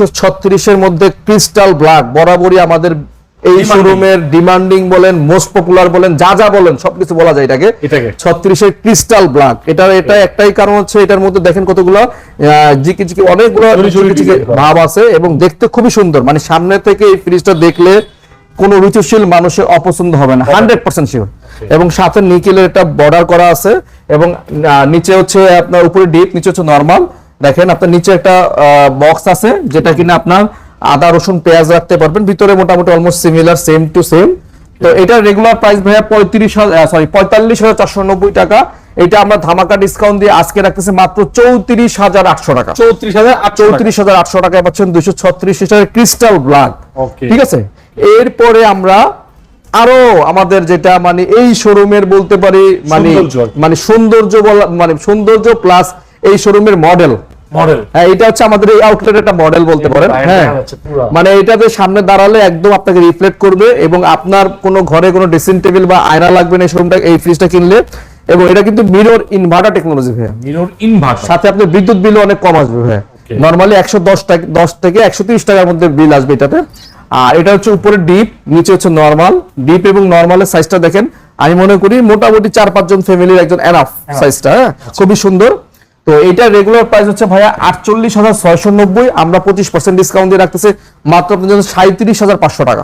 236 এর মধ্যে crystal black, বরাবরই আমাদের এই শোরুমের ডিমান্ডিং বলেন, মোস্ট পপুলার বলেন, যা বলেন সবকিছু বলা যায় এটাকে 36 এর ক্রিস্টাল ব্ল্যাক। এটা একটাই কারণ হচ্ছে এটার মধ্যে দেখেন কতগুলো জিকি অনেকগুলো ভাব আছে এবং দেখতে খুবই সুন্দর। মানে সামনে থেকে এই ফ্রিজটা দেখলে কোনো রুচিশীল মানুষের অপছন্দ হবে না, 100% শিওর। এবং সাথে নিকেলের একটা বর্ডার করা আছে এবং নিচে হচ্ছে আপনার উপরে ডিপ, নিচে হচ্ছে নরমাল। দেখেন আপনার নিচে একটা বক্স আছে যেটা কিনা আপনার আদা রসুন পেঁয়াজ রাখতে পারবেন, ভিতরে মোটামুটি almost similar, same to same. তো এটা রেগুলার প্রাইস ভাইয়া 45,490 টাকা। এটা আমরা ধামাকা ডিসকাউন্ট দিয়ে আজকে রাখতেছি মাত্র 34,800 টাকা। 34,800 টাকায় পাচ্ছেন 236 লিটারের ক্রিস্টাল ব্ল্যাক। ঠিক আছে, এরপরে আমরা আরো আমাদের যেটা মানে এই শোরুমের বলতে পারি মানে সৌন্দর্য মানে সৌন্দর্য প্লাস এই শোরুমের মডেল। হ্যাঁ, এটা হচ্ছে আমাদের এই আউটলেটের একটা মডেল বলতে পারেন। হ্যাঁ, মানে এটাতে সামনে দাঁড়ালে একদম আপনাকে রিফ্লেক্ট করবে এবং আপনার কোনো ঘরে কোনো ড্রেসিং টেবিল বা আয়না লাগবে না এই শোরুমটা, এই ফ্রিজটা কিনলে। এবং এটা কিন্তু মিরর ইনভার্টার টেকনোলজি ভাইয়া, মিরর ইনভার্টার, সাথে আপনার বিদ্যুৎ বিল অনেক কম আসবে ভাইয়া। নরমালি 110 থেকে 130 টাকার মধ্যে বিল আসবে এটাতে। আর এটা হচ্ছে উপরে ডিপ, নিচে হচ্ছে নরমাল। ডিপ এবং নরমালের সাইজটা দেখেন, আমি মনে করি মোটামুটি 4-5 জন ফ্যামিলির একজন এনাফ সাইজটা। খুবই সুন্দর। তো এটা রেগুলার প্রাইস হচ্ছে ভাইয়া 48,690, আমরা 25% ডিসকাউন্ট দিয়ে রাখতেছি মাত্র আপনাদের জন্য 37,500 টাকা।